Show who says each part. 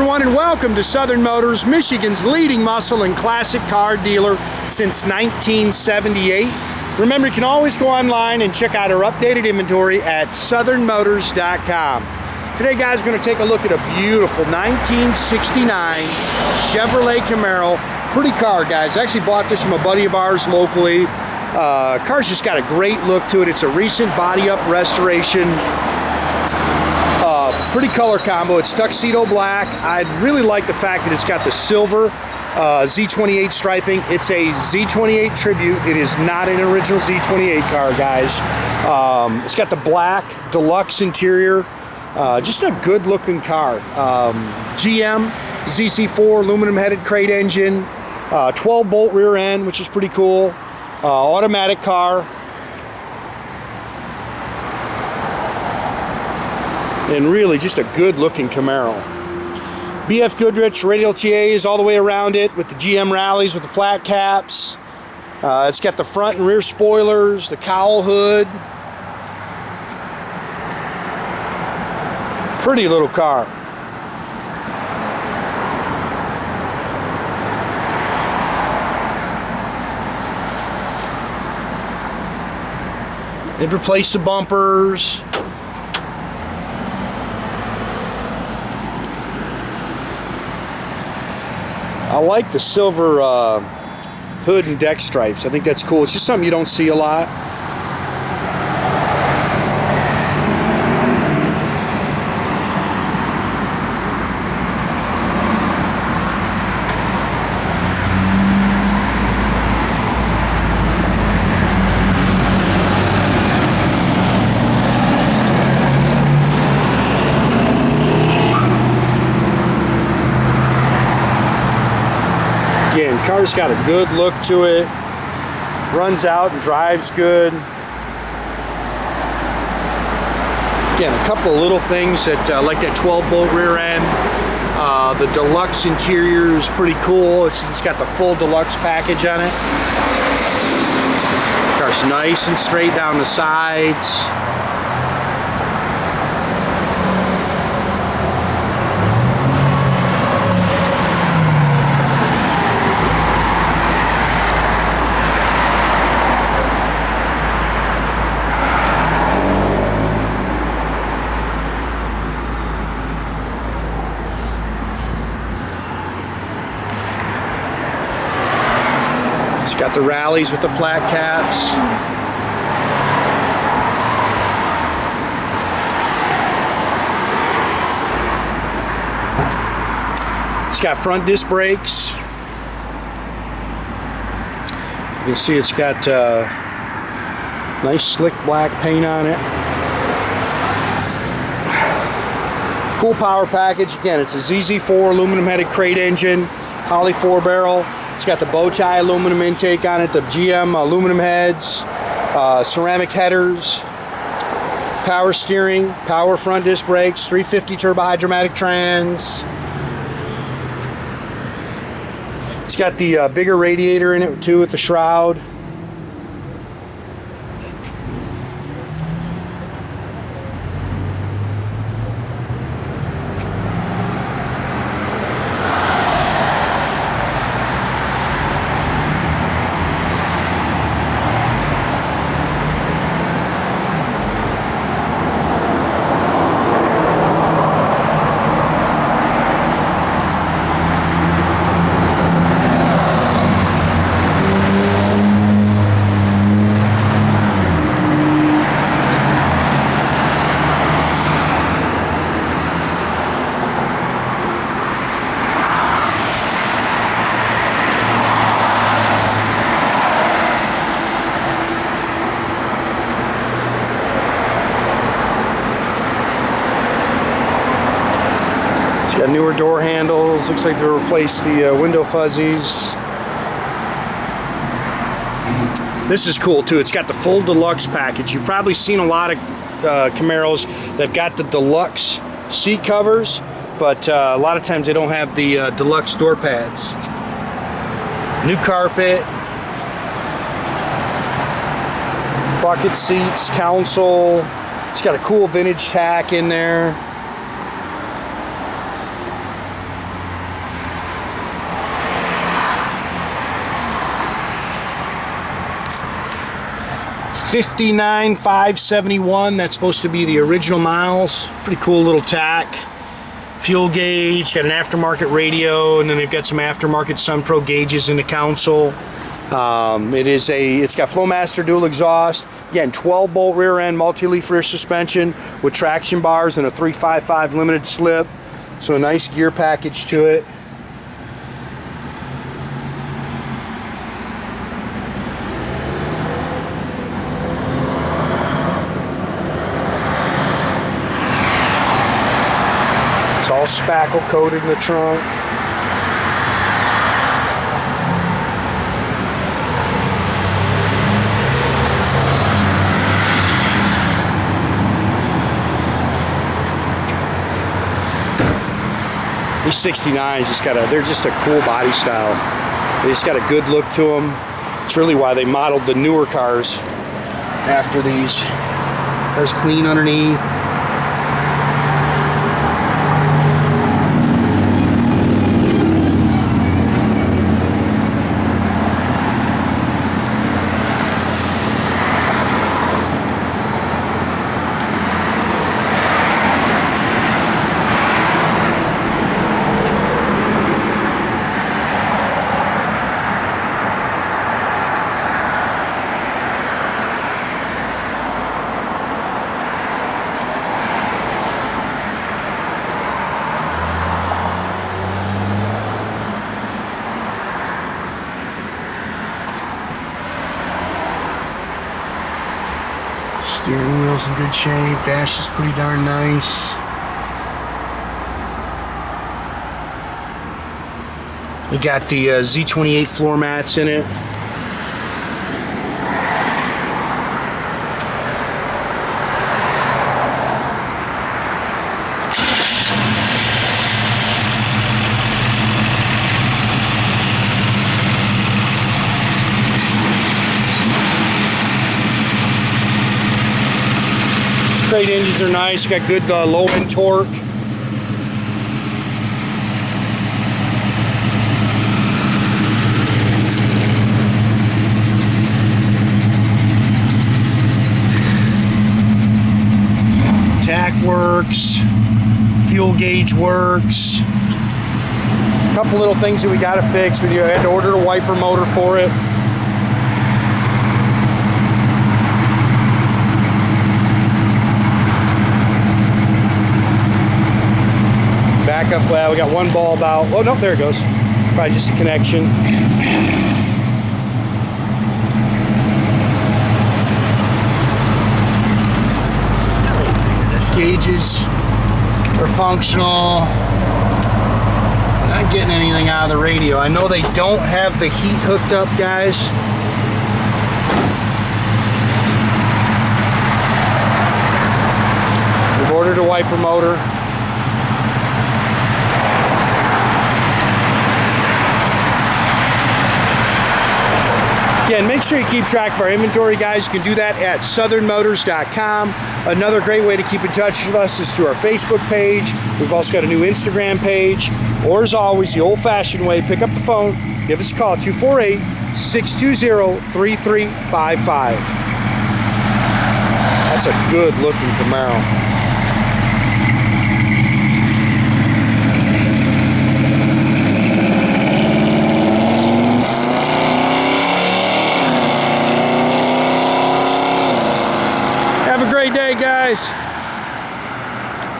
Speaker 1: everyone, and welcome to Southern Motors, Michigan's leading muscle and classic car dealer since 1978. Remember, you can always go online and check out our updated inventory at southernmotors.com. Today, guys, we're going to take a look at a beautiful 1969 Chevrolet Camaro. Pretty car, guys. I actually bought this from a buddy of ours locally. Car's just got a great look to it. It's a recent body-up restoration. Pretty color combo. It's Tuxedo black. I really like the fact that it's got the silver Z28 striping. It's a Z28 tribute. It is not an original Z28 car, guys. It's got the black deluxe interior. Just a good looking car. GM ZC4 aluminum headed crate engine, 12 bolt rear end, which is pretty cool. Automatic car. And really just a good looking Camaro. BF Goodrich Radial TA is all the way around it with the GM rallies with the flat caps. It's got the front and rear spoilers, the cowl hood. Pretty little car. They've replaced the bumpers. I like the silver hood and deck stripes. I think that's cool. It's just something you don't see a lot. Again, car's got a good look to it. Runs out and drives good. Again, a couple of little things that like that 12 bolt rear end. The deluxe interior is pretty cool. It's got the full deluxe package on it. Car's nice and straight down the sides. It's got the rallies with the flat caps. It's got front disc brakes. You can see it's got nice slick black paint on it. Cool power package. Again, it's a ZZ4 aluminum headed crate engine, Holley 4-barrel. It's got the Bowtie aluminum intake on it, the GM aluminum heads, ceramic headers, power steering, power front disc brakes, 350 turbohydramatic trans. It's got the bigger radiator in it too with the shroud. Got newer door handles. Looks like they replaced the window fuzzies. This is cool too. It's got the full deluxe package. You've probably seen a lot of Camaros that've got the deluxe seat covers, but a lot of times they don't have the deluxe door pads. New carpet, bucket seats, console. It's got a cool vintage tach in there. 59,571. That's supposed to be the original miles. Pretty cool little tach. Fuel gauge, got an aftermarket radio, and then they've got some aftermarket Sunpro gauges in the console. It's got Flowmaster dual exhaust. Again, 12-bolt rear end, multi-leaf rear suspension with traction bars and a 355 limited slip. So a nice gear package to it. It's all spackle coated in the trunk. These 69s they're just a cool body style. They just got a good look to them. It's really why they modeled the newer cars after these. Cars clean underneath. Steering wheel's in good shape. Dash is pretty darn nice. We got the Z28 floor mats in it. Straight engines are nice. You got good low end torque. Tach works. Fuel gauge works. A couple little things that we got to fix. We had to order a wiper motor for it. Back up, well, we got one bulb out. Oh, no, there it goes. Probably just a connection. Gauges are functional. Not getting anything out of the radio. I know they don't have the heat hooked up, guys. We've ordered a wiper motor. Again, make sure you keep track of our inventory, guys. You can do that at southernmotors.com. Another great way to keep in touch with us is through our Facebook page. We've also got a new Instagram page. Or as always, the old-fashioned way, pick up the phone, give us a call, 248-620-3355. That's a good-looking Camaro. Have a great day, guys.